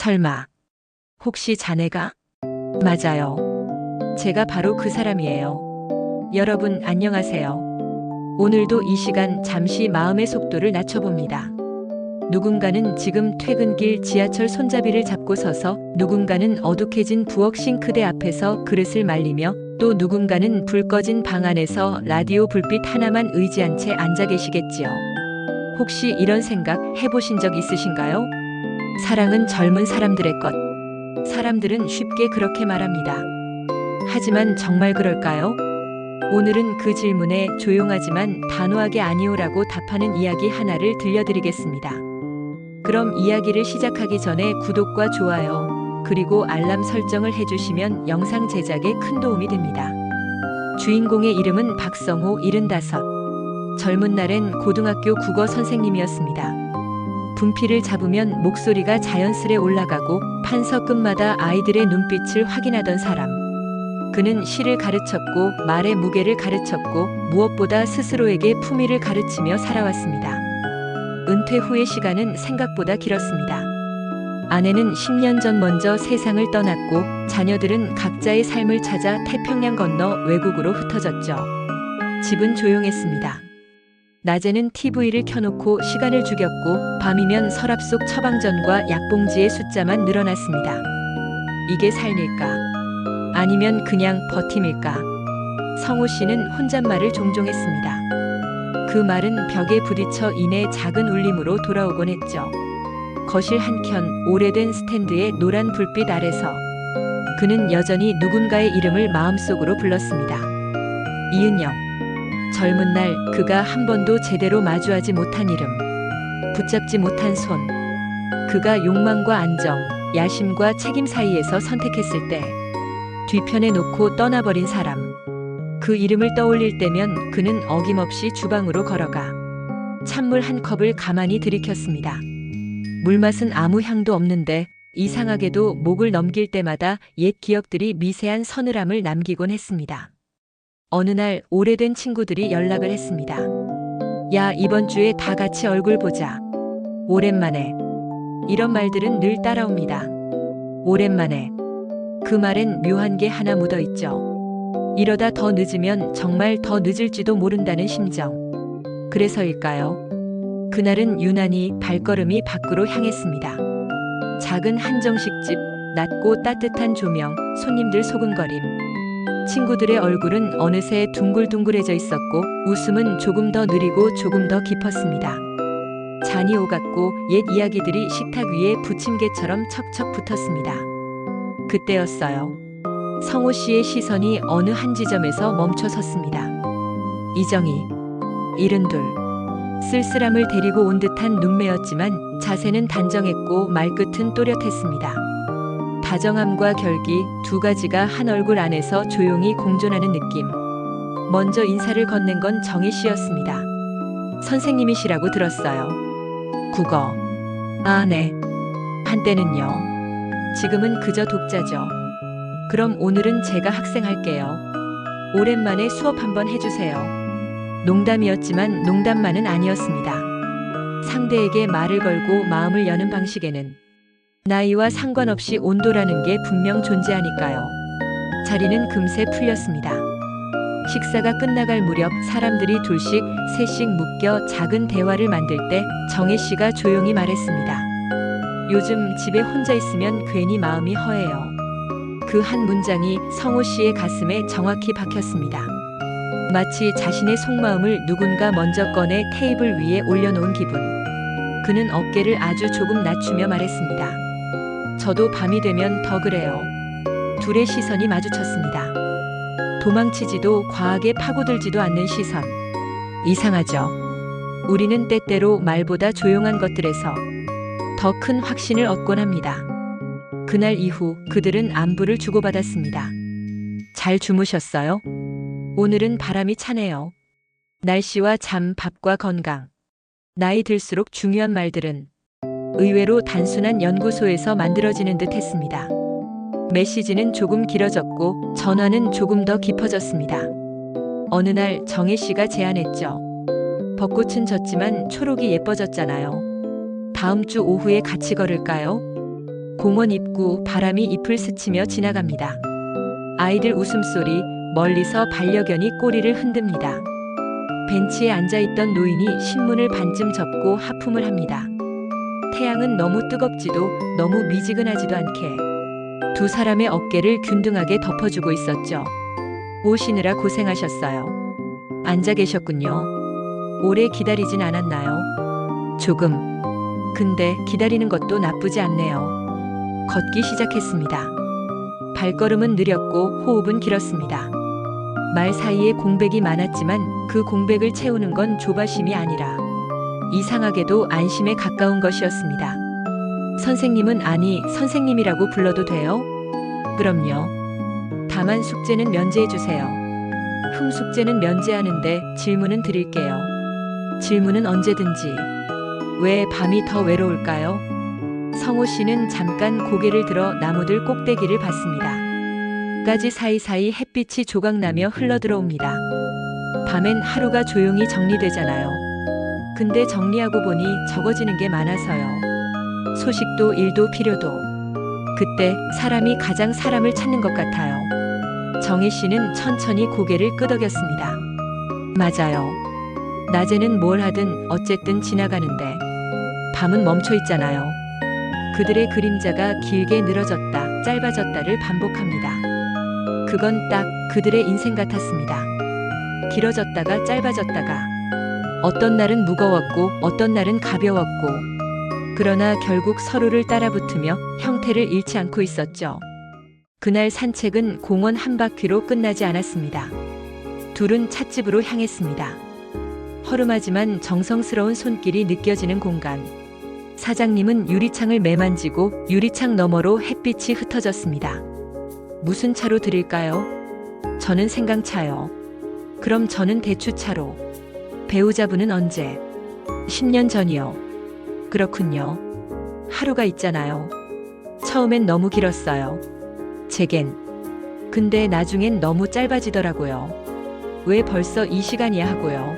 설마, 혹시 자네가? 맞아요. 제가 바로 그 사람이에요. 여러분 안녕하세요. 오늘도 이 시간 잠시 마음의 속도를 낮춰봅니다. 누군가는 지금 퇴근길 지하철 손잡이를 잡고 서서, 누군가는 어둑해진 부엌 싱크대 앞에서 그릇을 말리며, 또 누군가는 불 꺼진 방 안에서 라디오 불빛 하나만 의지한 채 앉아 계시겠지요. 혹시 이런 생각 해보신 적 있으신가요? 사랑은 젊은 사람들의 것. 사람들은 쉽게 그렇게 말합니다. 하지만 정말 그럴까요? 오늘은 그 질문에 조용하지만 단호하게 아니오라고 답하는 이야기 하나를 들려드리겠습니다. 그럼 이야기를 시작하기 전에 구독과 좋아요, 그리고 알람 설정을 해주시면 영상 제작에 큰 도움이 됩니다. 주인공의 이름은 박성호 75. 젊은 날엔 고등학교 국어 선생님이었습니다. 분필을 잡으면 목소리가 자연스레 올라가고 판서 끝마다 아이들의 눈빛을 확인하던 사람. 그는 시를 가르쳤고 말의 무게를 가르쳤고 무엇보다 스스로에게 품위를 가르치며 살아왔습니다. 은퇴 후의 시간은 생각보다 길었습니다. 아내는 10년 전 먼저 세상을 떠났고 자녀들은 각자의 삶을 찾아 태평양 건너 외국으로 흩어졌죠. 집은 조용했습니다. 낮에는 TV를 켜놓고 시간을 죽였고 밤이면 서랍 속 처방전과 약봉지의 숫자만 늘어났습니다. 이게 삶일까? 아니면 그냥 버팀일까? 성호 씨는 혼잣말을 종종 했습니다. 그 말은 벽에 부딪혀 인해 작은 울림으로 돌아오곤 했죠. 거실 한켠 오래된 스탠드의 노란 불빛 아래서 그는 여전히 누군가의 이름을 마음속으로 불렀습니다. 이은영. 젊은 날 그가 한 번도 제대로 마주하지 못한 이름, 붙잡지 못한 손. 그가 욕망과 안정, 야심과 책임 사이에서 선택했을 때 뒤편에 놓고 떠나버린 사람. 그 이름을 떠올릴 때면 그는 어김없이 주방으로 걸어가 찬물 한 컵을 가만히 들이켰습니다. 물맛은 아무 향도 없는데 이상하게도 목을 넘길 때마다 옛 기억들이 미세한 서늘함을 남기곤 했습니다. 어느 날 오래된 친구들이 연락을 했습니다. 야, 이번 주에 다 같이 얼굴 보자. 오랜만에. 이런 말들은 늘 따라옵니다. 오랜만에. 그 말엔 묘한 게 하나 묻어 있죠. 이러다 더 늦으면 정말 더 늦을지도 모른다는 심정. 그래서일까요? 그날은 유난히 발걸음이 밖으로 향했습니다. 작은 한정식집, 낮고 따뜻한 조명, 손님들 소근거림. 친구들의 얼굴은 어느새 둥글둥글해져 있었고 웃음은 조금 더 느리고 조금 더 깊었습니다. 잔이 오갔고 옛 이야기들이 식탁 위에 부침개처럼 척척 붙었습니다. 그때였어요. 성호 씨의 시선이 어느 한 지점에서 멈춰 섰습니다. 이정희, 72. 쓸쓸함을 데리고 온 듯한 눈매였지만 자세는 단정했고 말끝은 또렷했습니다. 다정함과 결기 두 가지가 한 얼굴 안에서 조용히 공존하는 느낌. 먼저 인사를 건넨 건 정희 씨였습니다. 선생님이시라고 들었어요. 국어. 아, 네. 한때는요. 지금은 그저 독자죠. 그럼 오늘은 제가 학생할게요. 오랜만에 수업 한번 해주세요. 농담이었지만 농담만은 아니었습니다. 상대에게 말을 걸고 마음을 여는 방식에는 나이와 상관없이 온도라는 게 분명 존재하니까요. 자리는 금세 풀렸습니다. 식사가 끝나갈 무렵 사람들이 둘씩 셋씩 묶여 작은 대화를 만들 때 정혜 씨가 조용히 말했습니다. 요즘 집에 혼자 있으면 괜히 마음이 허해요. 그 한 문장이 성호 씨의 가슴에 정확히 박혔습니다. 마치 자신의 속마음을 누군가 먼저 꺼내 테이블 위에 올려놓은 기분. 그는 어깨를 아주 조금 낮추며 말했습니다. 저도 밤이 되면 더 그래요. 둘의 시선이 마주쳤습니다. 도망치지도 과하게 파고들지도 않는 시선. 이상하죠. 우리는 때때로 말보다 조용한 것들에서 더 큰 확신을 얻곤 합니다. 그날 이후 그들은 안부를 주고받았습니다. 잘 주무셨어요? 오늘은 바람이 차네요. 날씨와 잠, 밥과 건강. 나이 들수록 중요한 말들은 의외로 단순한 연구소에서 만들어지는 듯 했습니다. 메시지는 조금 길어졌고 전화는 조금 더 깊어졌습니다. 어느 날 정혜 씨가 제안했죠. 벚꽃은 졌지만 초록이 예뻐졌잖아요. 다음 주 오후에 같이 걸을까요? 공원 입구 바람이 잎을 스치며 지나갑니다. 아이들 웃음소리, 멀리서 반려견이 꼬리를 흔듭니다. 벤치에 앉아있던 노인이 신문을 반쯤 접고 하품을 합니다. 태양은 너무 뜨겁지도 너무 미지근하지도 않게 두 사람의 어깨를 균등하게 덮어주고 있었죠. 오시느라 고생하셨어요. 앉아 계셨군요. 오래 기다리진 않았나요? 조금. 근데 기다리는 것도 나쁘지 않네요. 걷기 시작했습니다. 발걸음은 느렸고 호흡은 길었습니다. 말 사이에 공백이 많았지만 그 공백을 채우는 건 조바심이 아니라 이상하게도 안심에 가까운 것이었습니다. 선생님은 아니, 선생님이라고 불러도 돼요? 그럼요. 다만 숙제는 면제해 주세요. 숙제는 면제하는데 질문은 드릴게요. 질문은 언제든지. 왜 밤이 더 외로울까요? 성호 씨는 잠깐 고개를 들어 나무들 꼭대기를 봤습니다. 가지 사이사이 햇빛이 조각나며 흘러들어옵니다. 밤엔 하루가 조용히 정리되잖아요. 근데 정리하고 보니 적어지는 게 많아서요. 소식도 일도 필요도. 그때 사람이 가장 사람을 찾는 것 같아요. 정혜 씨는 천천히 고개를 끄덕였습니다. 맞아요. 낮에는 뭘 하든 어쨌든 지나가는데 밤은 멈춰 있잖아요. 그들의 그림자가 길게 늘어졌다, 짧아졌다를 반복합니다. 그건 딱 그들의 인생 같았습니다. 길어졌다가 짧아졌다가 어떤 날은 무거웠고 어떤 날은 가벼웠고 그러나 결국 서로를 따라붙으며 형태를 잃지 않고 있었죠. 그날 산책은 공원 한 바퀴로 끝나지 않았습니다. 둘은 찻집으로 향했습니다. 허름하지만 정성스러운 손길이 느껴지는 공간. 사장님은 유리창을 매만지고 유리창 너머로 햇빛이 흩어졌습니다. 무슨 차로 드릴까요? 저는 생강차요. 그럼 저는 대추차로. 배우자분은 언제? 10년 전이요. 그렇군요. 하루가 있잖아요. 처음엔 너무 길었어요. 제겐. 근데 나중엔 너무 짧아지더라고요. 왜 벌써 이 시간이야 하고요.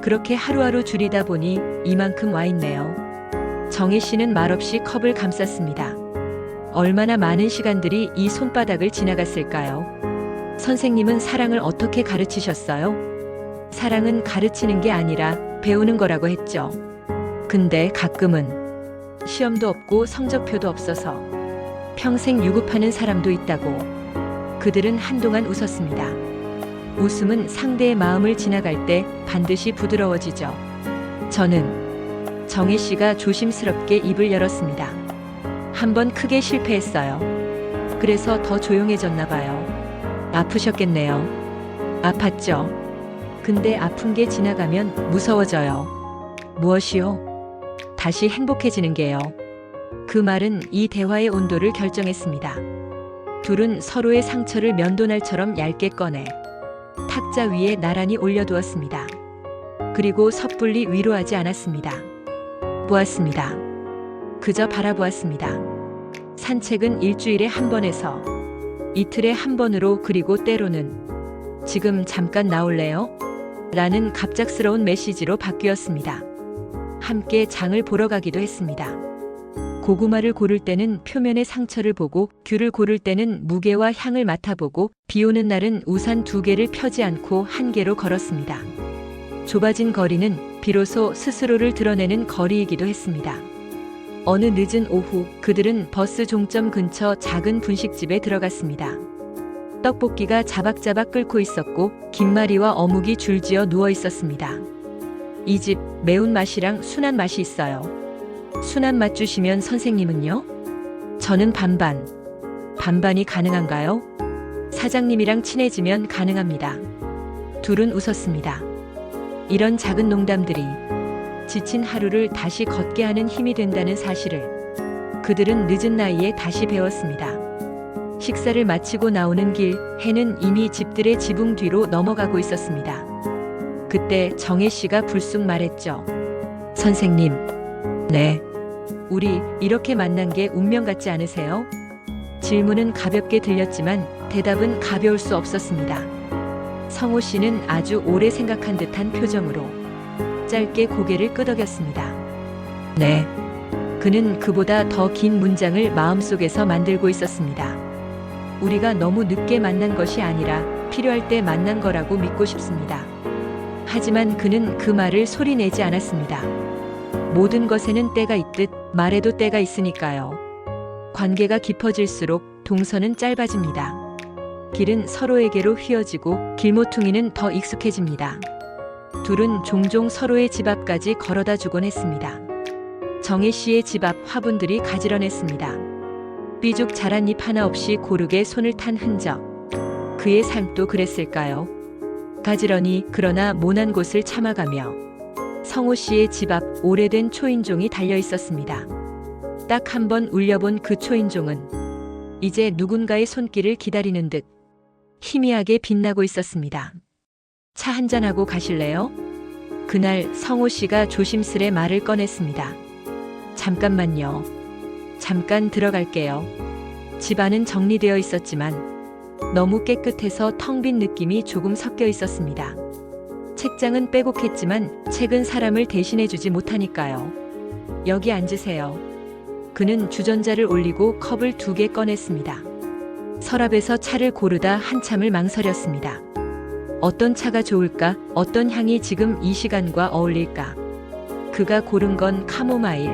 그렇게 하루하루 줄이다 보니 이만큼 와 있네요. 정혜 씨는 말없이 컵을 감쌌습니다. 얼마나 많은 시간들이 이 손바닥을 지나갔을까요? 선생님은 사랑을 어떻게 가르치셨어요? 사랑은 가르치는 게 아니라 배우는 거라고 했죠. 근데 가끔은 시험도 없고 성적표도 없어서 평생 유급하는 사람도 있다고. 그들은 한동안 웃었습니다. 웃음은 상대의 마음을 지나갈 때 반드시 부드러워지죠. 저는 정혜 씨가 조심스럽게 입을 열었습니다. 한번 크게 실패했어요. 그래서 더 조용해졌나 봐요. 아프셨겠네요. 아팠죠. 근데 아픈 게 지나가면 무서워져요. 무엇이요? 다시 행복해지는 게요. 그 말은 이 대화의 온도를 결정했습니다. 둘은 서로의 상처를 면도날처럼 얇게 꺼내 탁자 위에 나란히 올려두었습니다. 그리고 섣불리 위로하지 않았습니다. 보았습니다. 그저 바라보았습니다. 산책은 일주일에 한 번에서 이틀에 한 번으로 그리고 때로는 지금 잠깐 나올래요? 라는 갑작스러운 메시지로 바뀌었습니다. 함께 장을 보러 가기도 했습니다. 고구마를 고를 때는 표면의 상처를 보고 귤을 고를 때는 무게와 향을 맡아보고 비 오는 날은 우산 2개를 펴지 않고 한 개로 걸었습니다. 좁아진 거리는 비로소 스스로를 드러내는 거리이기도 했습니다. 어느 늦은 오후 그들은 버스 종점 근처 작은 분식집에 들어갔습니다. 떡볶이가 자박자박 끓고 있었고 김말이와 어묵이 줄지어 누워 있었습니다. 이 집 매운맛이랑 순한 맛이 있어요. 순한 맛 주시면 선생님은요? 저는 반반. 반반이 가능한가요? 사장님이랑 친해지면 가능합니다. 둘은 웃었습니다. 이런 작은 농담들이 지친 하루를 다시 걷게 하는 힘이 된다는 사실을 그들은 늦은 나이에 다시 배웠습니다. 식사를 마치고 나오는 길, 해는 이미 집들의 지붕 뒤로 넘어가고 있었습니다. 그때 정혜 씨가 불쑥 말했죠. 선생님. 네. 우리 이렇게 만난 게 운명 같지 않으세요? 질문은 가볍게 들렸지만 대답은 가벼울 수 없었습니다. 성호 씨는 아주 오래 생각한 듯한 표정으로 짧게 고개를 끄덕였습니다. 네. 그는 그보다 더 긴 문장을 마음속에서 만들고 있었습니다. 우리가 너무 늦게 만난 것이 아니라 필요할 때 만난 거라고 믿고 싶습니다. 하지만 그는 그 말을 소리내지 않았습니다. 모든 것에는 때가 있듯 말에도 때가 있으니까요. 관계가 깊어질수록 동선은 짧아집니다. 길은 서로에게로 휘어지고 길모퉁이는 더 익숙해집니다. 둘은 종종 서로의 집 앞까지 걸어다 주곤 했습니다. 정혜 씨의 집 앞 화분들이 가지런했습니다. 삐죽 자란 잎 하나 없이 고르게 손을 탄 흔적. 그의 삶도 그랬을까요? 가지런히 그러나 모난 곳을 참아가며 성호 씨의 집 앞 오래된 초인종이 달려 있었습니다. 딱 한 번 울려본 그 초인종은 이제 누군가의 손길을 기다리는 듯 희미하게 빛나고 있었습니다. 차 한잔하고 가실래요? 그날 성호 씨가 조심스레 말을 꺼냈습니다. 잠깐만요. 잠깐 들어갈게요. 집안은 정리되어 있었지만 너무 깨끗해서 텅 빈 느낌이 조금 섞여 있었습니다. 책장은 빼곡했지만 책은 사람을 대신해주지 못하니까요. 여기 앉으세요. 그는 주전자를 올리고 컵을 2개 꺼냈습니다. 서랍에서 차를 고르다 한참을 망설였습니다. 어떤 차가 좋을까? 어떤 향이 지금 이 시간과 어울릴까? 그가 고른 건 카모마일.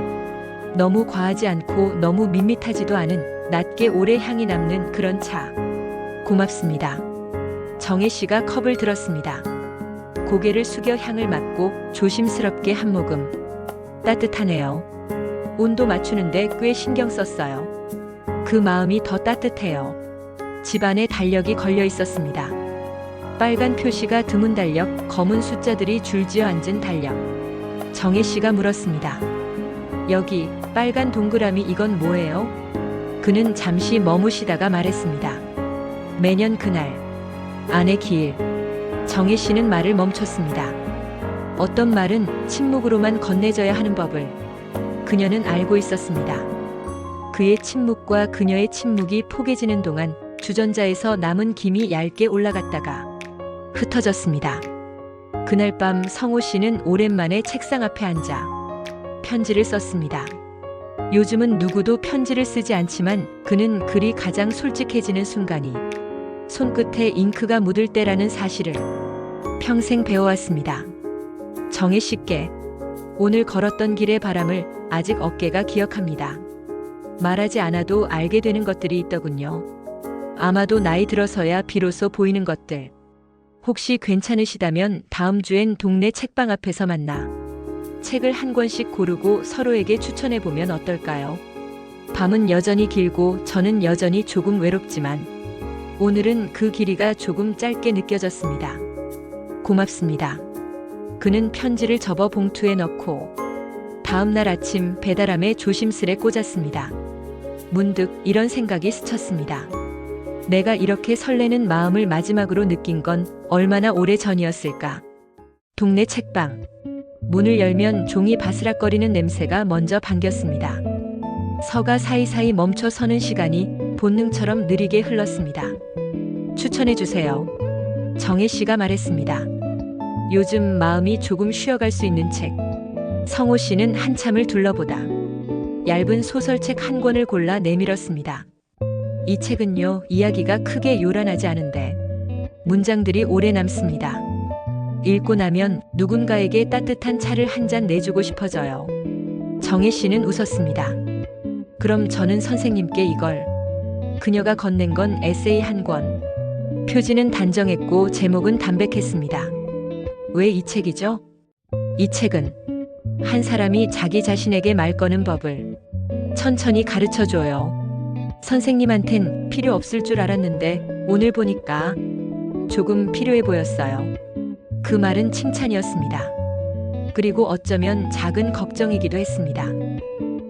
너무 과하지 않고 너무 밋밋하지도 않은 낮게 오래 향이 남는 그런 차. 고맙습니다. 정혜 씨가 컵을 들었습니다. 고개를 숙여 향을 맡고 조심스럽게 한 모금. 따뜻하네요. 온도 맞추는데 꽤 신경 썼어요. 그 마음이 더 따뜻해요. 집안에 달력이 걸려 있었습니다. 빨간 표시가 드문 달력, 검은 숫자들이 줄지어 앉은 달력. 정혜 씨가 물었습니다. 여기 빨간 동그라미 이건 뭐예요? 그는 잠시 머무시다가 말했습니다. 매년 그날 아내 기일. 정혜 씨는 말을 멈췄습니다. 어떤 말은 침묵으로만 건네져야 하는 법을 그녀는 알고 있었습니다. 그의 침묵과 그녀의 침묵이 포개지는 동안 주전자에서 남은 김이 얇게 올라갔다가 흩어졌습니다. 그날 밤 성호 씨는 오랜만에 책상 앞에 앉아 편지를 썼습니다. 요즘은 누구도 편지를 쓰지 않지만 그는 글이 가장 솔직해지는 순간이 손끝에 잉크가 묻을 때라는 사실을 평생 배워왔습니다. 정혜 씨께 오늘 걸었던 길의 바람을 아직 어깨가 기억합니다. 말하지 않아도 알게 되는 것들이 있더군요. 아마도 나이 들어서야 비로소 보이는 것들. 혹시 괜찮으시다면 다음 주엔 동네 책방 앞에서 만나 책을 한 권씩 고르고 서로에게 추천해보면 어떨까요? 밤은 여전히 길고 저는 여전히 조금 외롭지만 오늘은 그 길이가 조금 짧게 느껴졌습니다. 고맙습니다. 그는 편지를 접어 봉투에 넣고 다음 날 아침 배달함에 조심스레 꽂았습니다. 문득 이런 생각이 스쳤습니다. 내가 이렇게 설레는 마음을 마지막으로 느낀 건 얼마나 오래 전이었을까? 동네 책방. 문을 열면 종이 바스락거리는 냄새가 먼저 반겼습니다. 서가 사이사이 멈춰 서는 시간이 본능처럼 느리게 흘렀습니다. 추천해주세요. 정혜 씨가 말했습니다. 요즘 마음이 조금 쉬어갈 수 있는 책. 성호 씨는 한참을 둘러보다 얇은 소설책 한 권을 골라 내밀었습니다. 이 책은요, 이야기가 크게 요란하지 않은데 문장들이 오래 남습니다. 읽고 나면 누군가에게 따뜻한 차를 한 잔 내주고 싶어져요. 정혜 씨는 웃었습니다. 그럼 저는 선생님께 이걸. 그녀가 건넨 건 에세이 한 권. 표지는 단정했고 제목은 담백했습니다. 왜 이 책이죠? 이 책은 한 사람이 자기 자신에게 말 거는 법을 천천히 가르쳐줘요. 선생님한텐 필요 없을 줄 알았는데 오늘 보니까 조금 필요해 보였어요. 그 말은 칭찬이었습니다. 그리고 어쩌면 작은 걱정이기도 했습니다.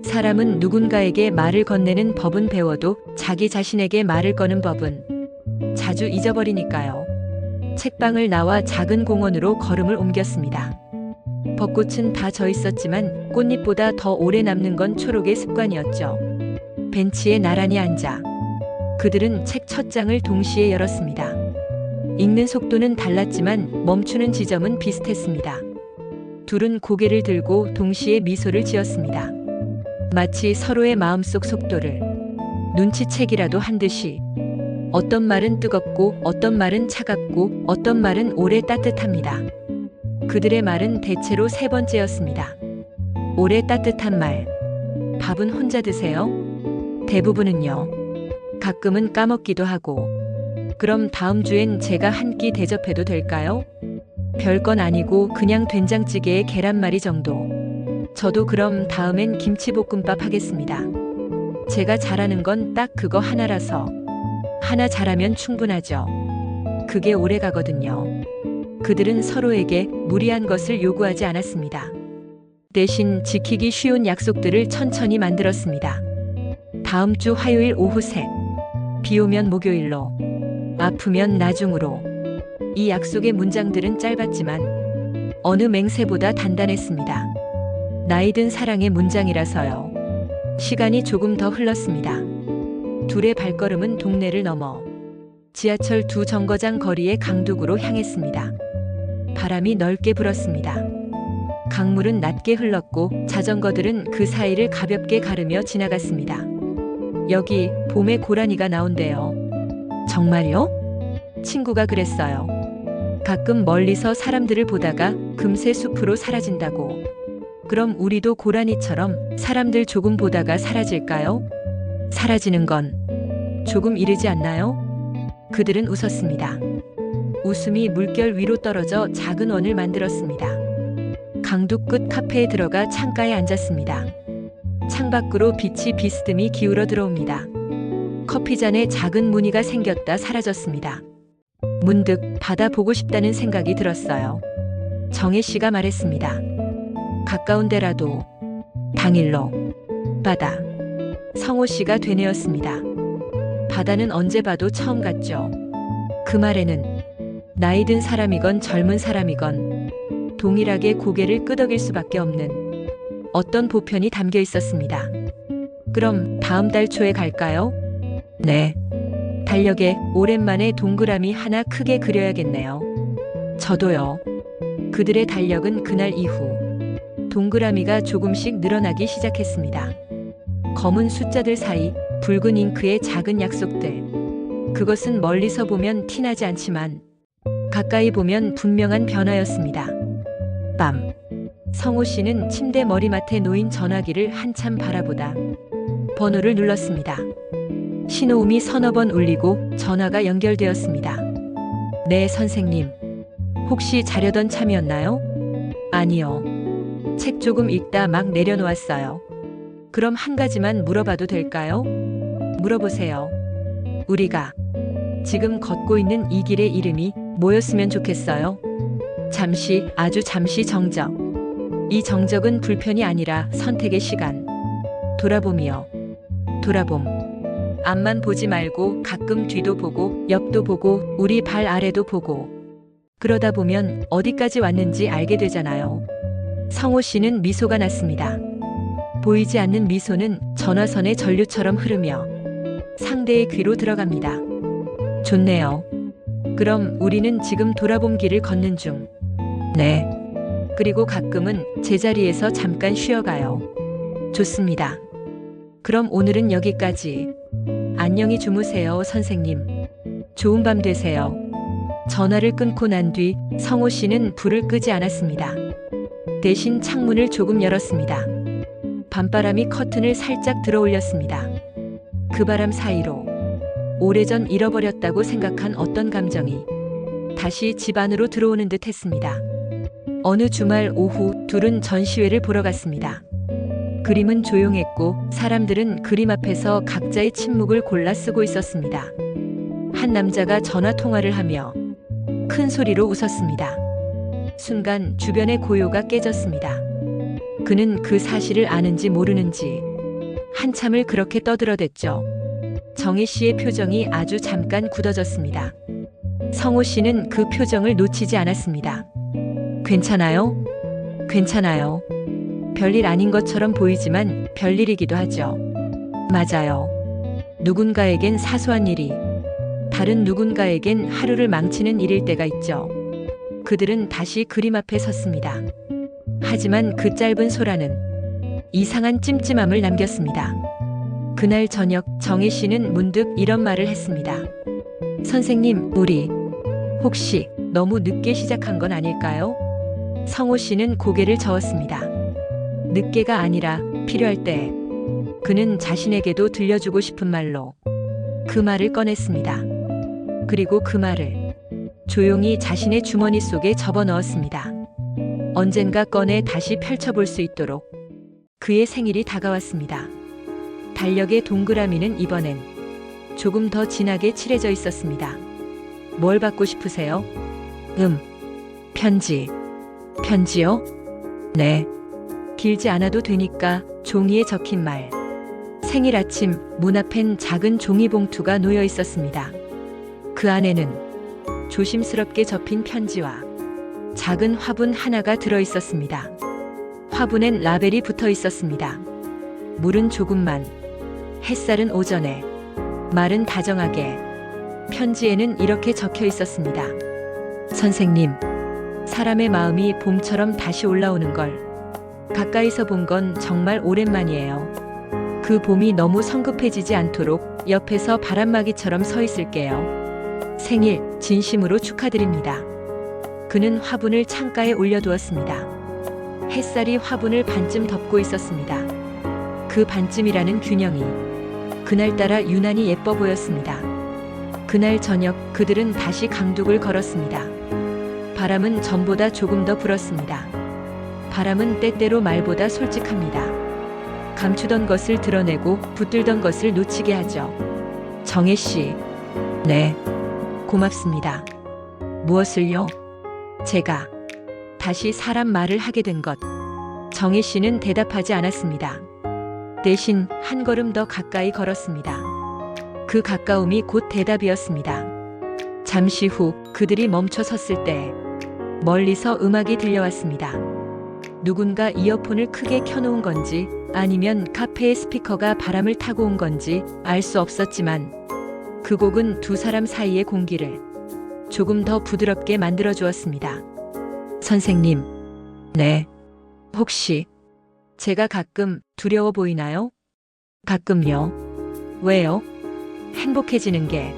사람은 누군가에게 말을 건네는 법은 배워도 자기 자신에게 말을 거는 법은 자주 잊어버리니까요. 책방을 나와 작은 공원으로 걸음을 옮겼습니다. 벚꽃은 다 져 있었지만 꽃잎보다 더 오래 남는 건 초록의 습관이었죠. 벤치에 나란히 앉아 그들은 책 첫 장을 동시에 열었습니다. 읽는 속도는 달랐지만 멈추는 지점은 비슷했습니다. 둘은 고개를 들고 동시에 미소를 지었습니다. 마치 서로의 마음속 속도를 눈치채기라도 한 듯이. 어떤 말은 뜨겁고 어떤 말은 차갑고 어떤 말은 오래 따뜻합니다. 그들의 말은 대체로 세 번째였습니다. 오래 따뜻한 말. 밥은 혼자 드세요? 대부분은요. 가끔은 까먹기도 하고. 그럼 다음 주엔 제가 한 끼 대접해도 될까요? 별건 아니고 그냥 된장찌개에 계란말이 정도. 저도 그럼 다음엔 김치볶음밥 하겠습니다. 제가 잘하는 건 딱 그거 하나라서. 하나 잘하면 충분하죠. 그게 오래 가거든요. 그들은 서로에게 무리한 것을 요구하지 않았습니다. 대신 지키기 쉬운 약속들을 천천히 만들었습니다. 다음 주 화요일 오후 셋. 비 오면 목요일로. 아프면 나중으로. 이 약속의 문장들은 짧았지만 어느 맹세보다 단단했습니다. 나이든 사랑의 문장이라서요. 시간이 조금 더 흘렀습니다. 둘의 발걸음은 동네를 넘어 지하철 두 정거장 거리의 강둑으로 향했습니다. 바람이 넓게 불었습니다. 강물은 낮게 흘렀고 자전거들은 그 사이를 가볍게 가르며 지나갔습니다. 여기 봄에 고라니가 나온대요. 정말요? 친구가 그랬어요. 가끔 멀리서 사람들을 보다가 금세 숲으로 사라진다고. 그럼 우리도 고라니처럼 사람들 조금 보다가 사라질까요? 사라지는 건 조금 이르지 않나요? 그들은 웃었습니다. 웃음이 물결 위로 떨어져 작은 원을 만들었습니다. 강둑 끝 카페에 들어가 창가에 앉았습니다. 창밖으로 빛이 비스듬히 기울어 들어옵니다. 커피잔에 작은 무늬가 생겼다 사라졌습니다. 문득 바다 보고 싶다는 생각이 들었어요. 정혜 씨가 말했습니다. 가까운 데라도. 당일로. 바다. 성호 씨가 되뇌었습니다. 바다는 언제 봐도 처음 같죠. 그 말에는 나이 든 사람이건 젊은 사람이건 동일하게 고개를 끄덕일 수밖에 없는 어떤 보편이 담겨 있었습니다. 그럼 다음 달 초에 갈까요? 네. 달력에 오랜만에 동그라미 하나 크게 그려야겠네요. 저도요. 그들의 달력은 그날 이후 동그라미가 조금씩 늘어나기 시작했습니다. 검은 숫자들 사이 붉은 잉크의 작은 약속들. 그것은 멀리서 보면 티나지 않지만 가까이 보면 분명한 변화였습니다. 밤. 성호 씨는 침대 머리맡에 놓인 전화기를 한참 바라보다 번호를 눌렀습니다. 신호음이 서너 번 울리고 전화가 연결되었습니다. 네, 선생님. 혹시 자려던 참이었나요? 아니요. 책 조금 읽다 막 내려놓았어요. 그럼 한 가지만 물어봐도 될까요? 물어보세요. 우리가 지금 걷고 있는 이 길의 이름이 뭐였으면 좋겠어요? 잠시, 아주 잠시 정적. 이 정적은 불편이 아니라 선택의 시간. 돌아봄이요. 돌아봄. 앞만 보지 말고 가끔 뒤도 보고 옆도 보고 우리 발 아래도 보고. 그러다 보면 어디까지 왔는지 알게 되잖아요. 성호 씨는 미소가 났습니다. 보이지 않는 미소는 전화선의 전류처럼 흐르며 상대의 귀로 들어갑니다. 좋네요. 그럼 우리는 지금 돌아봄 길을 걷는 중. 네. 그리고 가끔은 제자리에서 잠깐 쉬어가요. 좋습니다. 그럼 오늘은 여기까지. 안녕히 주무세요, 선생님. 좋은 밤 되세요. 전화를 끊고 난 뒤 성호 씨는 불을 끄지 않았습니다. 대신 창문을 조금 열었습니다. 밤바람이 커튼을 살짝 들어올렸습니다. 그 바람 사이로 오래전 잃어버렸다고 생각한 어떤 감정이 다시 집 안으로 들어오는 듯 했습니다. 어느 주말 오후 둘은 전시회를 보러 갔습니다. 그림은 조용했고 사람들은 그림 앞에서 각자의 침묵을 골라 쓰고 있었습니다. 한 남자가 전화 통화를 하며 큰 소리로 웃었습니다. 순간 주변의 고요가 깨졌습니다. 그는 그 사실을 아는지 모르는지 한참을 그렇게 떠들어댔죠. 정혜 씨의 표정이 아주 잠깐 굳어졌습니다. 성호 씨는 그 표정을 놓치지 않았습니다. 괜찮아요? 괜찮아요. 별일 아닌 것처럼 보이지만 별일이기도 하죠. 맞아요. 누군가에겐 사소한 일이 다른 누군가에겐 하루를 망치는 일일 때가 있죠. 그들은 다시 그림 앞에 섰습니다. 하지만 그 짧은 소라는 이상한 찜찜함을 남겼습니다. 그날 저녁 정혜 씨는 문득 이런 말을 했습니다. 선생님, 우리 혹시 너무 늦게 시작한 건 아닐까요? 성호 씨는 고개를 저었습니다. 늦게가 아니라 필요할 때 그는 자신에게도 들려주고 싶은 말로 그 말을 꺼냈습니다. 그리고 그 말을 조용히 자신의 주머니 속에 접어넣었습니다. 언젠가 꺼내 다시 펼쳐볼 수 있도록. 그의 생일이 다가왔습니다. 달력의 동그라미는 이번엔 조금 더 진하게 칠해져 있었습니다. 뭘 받고 싶으세요? 편지. 편지요? 네. 길지 않아도 되니까 종이에 적힌 말. 생일 아침 문 앞엔 작은 종이 봉투가 놓여 있었습니다. 그 안에는 조심스럽게 접힌 편지와 작은 화분 하나가 들어 있었습니다. 화분엔 라벨이 붙어 있었습니다. 물은 조금만, 햇살은 오전에, 말은 다정하게. 편지에는 이렇게 적혀 있었습니다. 선생님, 사람의 마음이 봄처럼 다시 올라오는 걸 가까이서 본 건 정말 오랜만이에요. 그 봄이 너무 성급해지지 않도록 옆에서 바람막이처럼 서 있을게요. 생일 진심으로 축하드립니다. 그는 화분을 창가에 올려두었습니다. 햇살이 화분을 반쯤 덮고 있었습니다. 그 반쯤이라는 균형이 그날따라 유난히 예뻐 보였습니다. 그날 저녁 그들은 다시 강둑을 걸었습니다. 바람은 전보다 조금 더 불었습니다. 바람은 때때로 말보다 솔직합니다. 감추던 것을 드러내고 붙들던 것을 놓치게 하죠. 정혜 씨. 네. 고맙습니다. 무엇을요? 제가 다시 사람 말을 하게 된 것. 정혜 씨는 대답하지 않았습니다. 대신 한 걸음 더 가까이 걸었습니다. 그 가까움이 곧 대답이었습니다. 잠시 후 그들이 멈춰 섰을 때 멀리서 음악이 들려왔습니다. 누군가 이어폰을 크게 켜놓은 건지 아니면 카페의 스피커가 바람을 타고 온 건지 알 수 없었지만 그 곡은 두 사람 사이의 공기를 조금 더 부드럽게 만들어 주었습니다. 선생님. 네. 혹시 제가 가끔 두려워 보이나요? 가끔요. 왜요? 행복해지는 게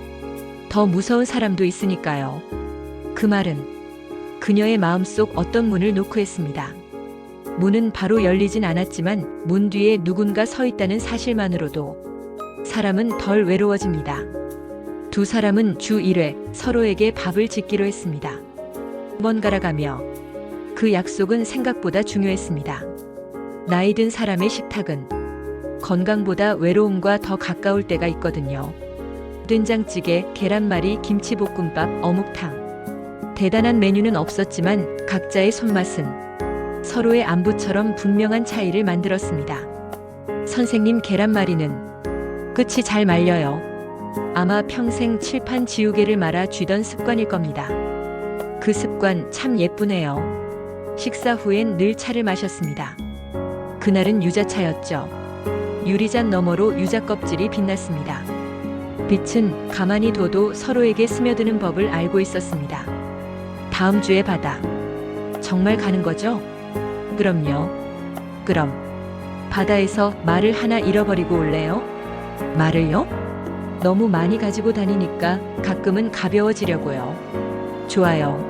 더 무서운 사람도 있으니까요. 그 말은 그녀의 마음속 어떤 문을 놓고 했습니다. 문은 바로 열리진 않았지만 문 뒤에 누군가 서 있다는 사실만으로도 사람은 덜 외로워집니다. 두 사람은 주 1회 서로에게 밥을 짓기로 했습니다. 번갈아 가며 그 약속은 생각보다 중요했습니다. 나이 든 사람의 식탁은 건강보다 외로움과 더 가까울 때가 있거든요. 된장찌개, 계란말이, 김치볶음밥, 어묵탕. 대단한 메뉴는 없었지만 각자의 손맛은 서로의 안부처럼 분명한 차이를 만들었습니다. 선생님, 계란말이는 끝이 잘 말려요. 아마 평생 칠판 지우개를 말아 쥐던 습관일 겁니다. 그 습관 참 예쁘네요. 식사 후엔 늘 차를 마셨습니다. 그날은 유자차였죠. 유리잔 너머로 유자 껍질이 빛났습니다. 빛은 가만히 둬도 서로에게 스며드는 법을 알고 있었습니다. 다음 주에 바다. 정말 가는 거죠? 그럼요. 그럼 바다에서 말을 하나 잃어버리고 올래요? 말을요? 너무 많이 가지고 다니니까 가끔은 가벼워지려고요. 좋아요.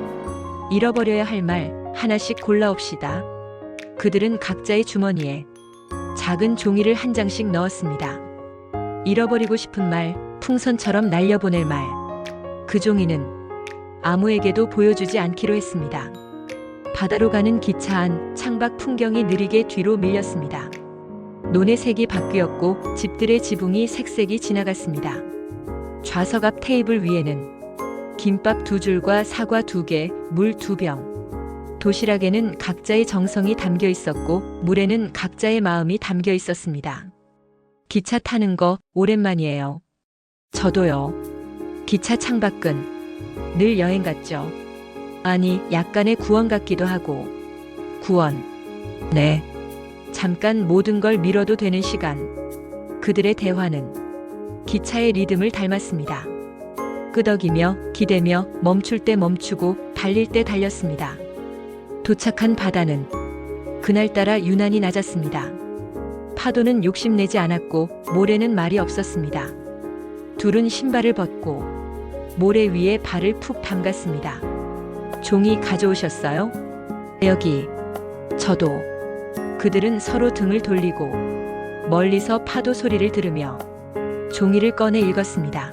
잃어버려야 할 말 하나씩 골라옵시다. 그들은 각자의 주머니에 작은 종이를 한 장씩 넣었습니다. 잃어버리고 싶은 말, 풍선처럼 날려보낼 말. 그 종이는 아무에게도 보여주지 않기로 했습니다. 바다로 가는 기차 안 창밖 풍경이 느리게 뒤로 밀렸습니다. 논의 색이 바뀌었고 집들의 지붕이 색색이 지나갔습니다. 좌석 앞 테이블 위에는 김밥 2줄과 사과 2개, 물 2병. 도시락에는 각자의 정성이 담겨 있었고 물에는 각자의 마음이 담겨 있었습니다. 기차 타는 거 오랜만이에요. 저도요. 기차 창밖은 늘 여행 같죠. 아니, 약간의 구원 같기도 하고. 구원. 네. 잠깐 모든 걸 미뤄도 되는 시간. 그들의 대화는 기차의 리듬을 닮았습니다. 끄덕이며 기대며 멈출 때 멈추고 달릴 때 달렸습니다. 도착한 바다는 그날따라 유난히 낮았습니다. 파도는 욕심내지 않았고 모래는 말이 없었습니다. 둘은 신발을 벗고 모래 위에 발을 푹 담갔습니다. 종이 가져오셨어요? 여기. 저도. 그들은 서로 등을 돌리고 멀리서 파도 소리를 들으며 종이를 꺼내 읽었습니다.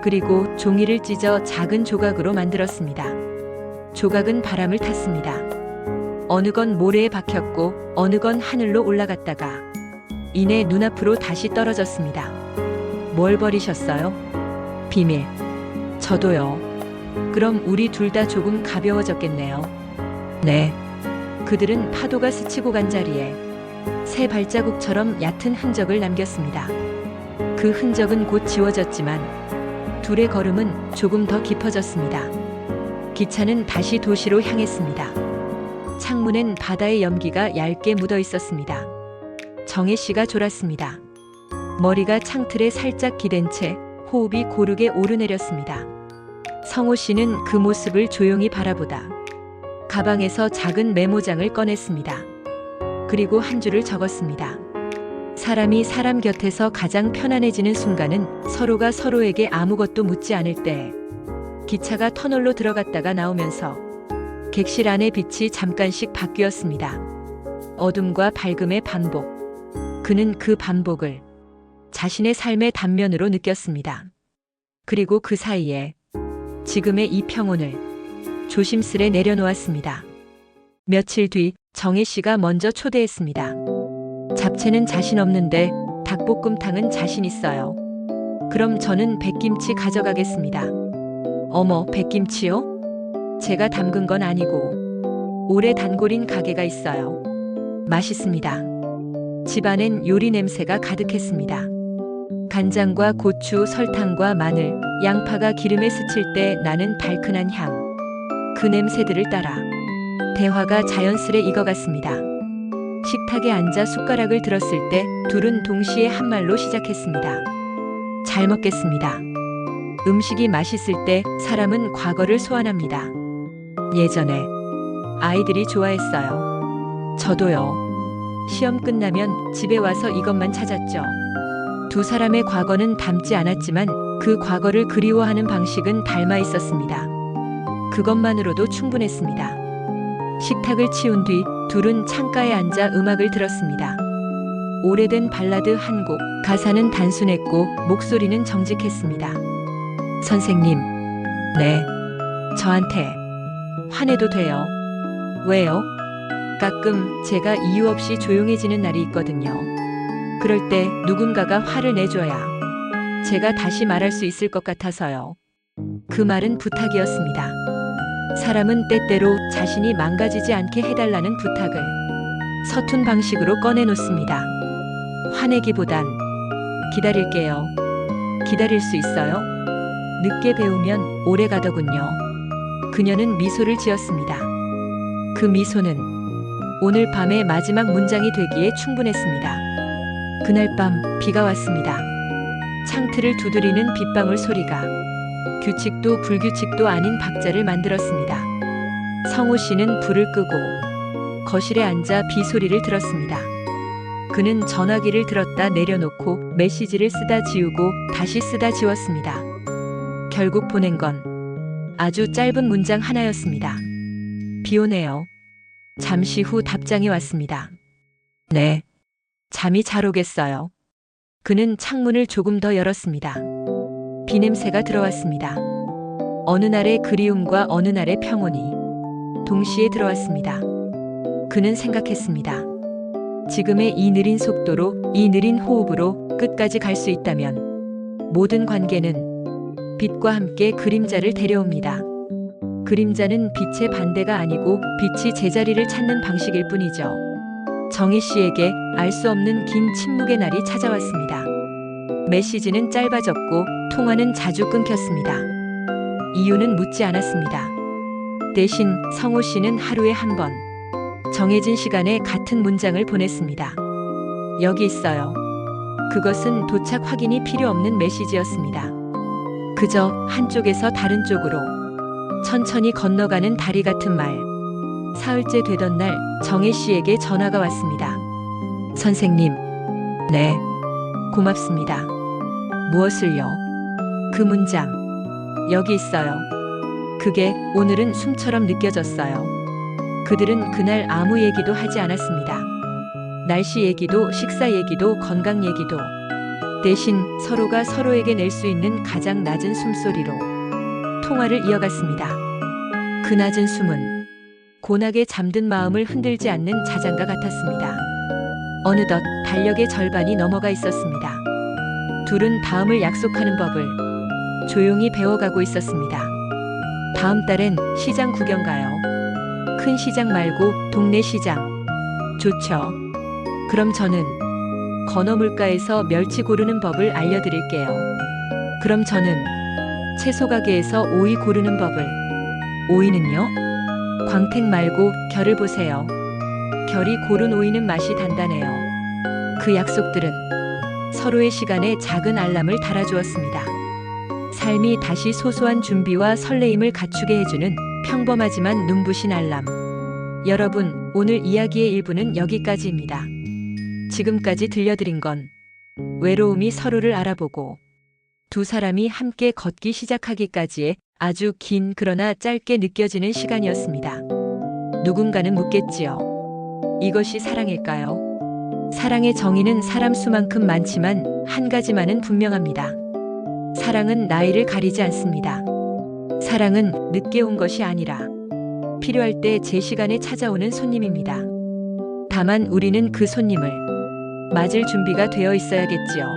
그리고 종이를 찢어 작은 조각으로 만들었습니다. 조각은 바람을 탔습니다. 어느 건 모래에 박혔고 어느 건 하늘로 올라갔다가 이내 눈앞으로 다시 떨어졌습니다. 뭘 버리셨어요? 비밀. 저도요. 그럼 우리 둘 다 조금 가벼워졌겠네요. 네. 그들은 파도가 스치고 간 자리에 새 발자국처럼 얕은 흔적을 남겼습니다. 그 흔적은 곧 지워졌지만 둘의 걸음은 조금 더 깊어졌습니다. 기차는 다시 도시로 향했습니다. 창문엔 바다의 염기가 얇게 묻어 있었습니다. 정혜 씨가 졸았습니다. 머리가 창틀에 살짝 기댄 채 호흡이 고르게 오르내렸습니다. 성호 씨는 그 모습을 조용히 바라보다 가방에서 작은 메모장을 꺼냈습니다. 그리고 한 줄을 적었습니다. 사람이 사람 곁에서 가장 편안해지는 순간은 서로가 서로에게 아무것도 묻지 않을 때. 기차가 터널로 들어갔다가 나오면서 객실 안의 빛이 잠깐씩 바뀌었습니다. 어둠과 밝음의 반복. 그는 그 반복을 자신의 삶의 단면으로 느꼈습니다. 그리고 그 사이에 지금의 이 평온을 조심스레 내려놓았습니다. 며칠 뒤 정혜 씨가 먼저 초대했습니다. 잡채는 자신 없는데 닭볶음탕은 자신 있어요. 그럼 저는 백김치 가져가겠습니다. 어머, 백김치요? 제가 담근 건 아니고 오래 단골인 가게가 있어요. 맛있습니다. 집안엔 요리 냄새가 가득했습니다. 간장과 고추, 설탕과 마늘, 양파가 기름에 스칠 때 나는 달큰한 향. 그 냄새들을 따라 대화가 자연스레 익어갔습니다. 식탁에 앉아 숟가락을 들었을 때 둘은 동시에 한 말로 시작했습니다. 잘 먹겠습니다. 음식이 맛있을 때 사람은 과거를 소환합니다. 예전에 아이들이 좋아했어요. 저도요. 시험 끝나면 집에 와서 이것만 찾았죠. 두 사람의 과거는 닮지 않았지만 그 과거를 그리워하는 방식은 닮아 있었습니다. 그것만으로도 충분했습니다. 식탁을 치운 뒤 둘은 창가에 앉아 음악을 들었습니다. 오래된 발라드 한 곡, 가사는 단순했고 목소리는 정직했습니다. 선생님, 네, 저한테 화내도 돼요. 왜요? 가끔 제가 이유 없이 조용해지는 날이 있거든요. 그럴 때 누군가가 화를 내줘야 제가 다시 말할 수 있을 것 같아서요. 그 말은 부탁이었습니다. 사람은 때때로 자신이 망가지지 않게 해달라는 부탁을 서툰 방식으로 꺼내놓습니다. 화내기보단 기다릴게요. 기다릴 수 있어요? 늦게 배우면 오래 가더군요. 그녀는 미소를 지었습니다. 그 미소는 오늘 밤의 마지막 문장이 되기에 충분했습니다. 그날 밤 비가 왔습니다. 창틀을 두드리는 빗방울 소리가 규칙도 불규칙도 아닌 박자를 만들었습니다. 성호 씨는 불을 끄고 거실에 앉아 비 소리를 들었습니다. 그는 전화기를 들었다 내려놓고 메시지를 쓰다 지우고 다시 쓰다 지웠습니다. 결국 보낸 건 아주 짧은 문장 하나였습니다. 비 오네요. 잠시 후 답장이 왔습니다. 네. 잠이 잘 오겠어요. 그는 창문을 조금 더 열었습니다. 비 냄새가 들어왔습니다. 어느 날의 그리움과 어느 날의 평온이 동시에 들어왔습니다. 그는 생각했습니다. 지금의 이 느린 속도로, 이 느린 호흡으로 끝까지 갈 수 있다면 모든 관계는 빛과 함께 그림자를 데려옵니다. 그림자는 빛의 반대가 아니고 빛이 제자리를 찾는 방식일 뿐이죠. 정혜 씨에게 알 수 없는 긴 침묵의 날이 찾아왔습니다. 메시지는 짧아졌고 통화는 자주 끊겼습니다. 이유는 묻지 않았습니다. 대신 성호 씨는 하루에 한 번 정해진 시간에 같은 문장을 보냈습니다. 여기 있어요. 그것은 도착 확인이 필요 없는 메시지였습니다. 그저 한쪽에서 다른 쪽으로 천천히 건너가는 다리 같은 말. 사흘째 되던 날 정혜 씨에게 전화가 왔습니다. 선생님, 네, 고맙습니다. 무엇을요? 그 문장. 여기 있어요. 그게 오늘은 숨처럼 느껴졌어요. 그들은 그날 아무 얘기도 하지 않았습니다. 날씨 얘기도, 식사 얘기도, 건강 얘기도. 대신 서로가 서로에게 낼 수 있는 가장 낮은 숨소리로 통화를 이어갔습니다. 그 낮은 숨은 고나게 잠든 마음을 흔들지 않는 자장가 같았습니다. 어느덧 달력의 절반이 넘어가 있었습니다. 둘은 다음을 약속하는 법을 조용히 배워가고 있었습니다. 다음 달엔 시장 구경 가요. 큰 시장 말고 동네 시장. 좋죠. 그럼 저는 건어 물가에서 멸치 고르는 법을 알려드릴게요. 그럼 저는 채소 가게에서 오이 고르는 법을. 오이는요? 광택 말고 결을 보세요. 결이 고른 오이는 맛이 단단해요. 그 약속들은 서로의 시간에 작은 알람을 달아주었습니다. 삶이 다시 소소한 준비와 설레임을 갖추게 해주는 평범하지만 눈부신 알람. 여러분, 오늘 이야기의 일부는 여기까지입니다. 지금까지 들려드린 건 외로움이 서로를 알아보고 두 사람이 함께 걷기 시작하기까지의 아주 긴 그러나 짧게 느껴지는 시간이었습니다. 누군가는 묻겠지요. 이것이 사랑일까요? 사랑의 정의는 사람 수만큼 많지만 한 가지만은 분명합니다. 사랑은 나이를 가리지 않습니다. 사랑은 늦게 온 것이 아니라 필요할 때 제 시간에 찾아오는 손님입니다. 다만 우리는 그 손님을 맞을 준비가 되어 있어야겠지요.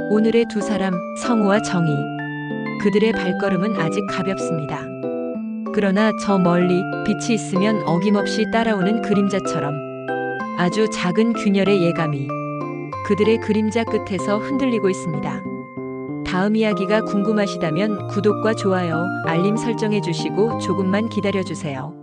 오늘의 두 사람, 성우와 정희. 그들의 발걸음은 아직 가볍습니다. 그러나 저 멀리 빛이 있으면 어김없이 따라오는 그림자처럼 아주 작은 균열의 예감이 그들의 그림자 끝에서 흔들리고 있습니다. 다음 이야기가 궁금하시다면 구독과 좋아요, 알림 설정해 주시고 조금만 기다려 주세요.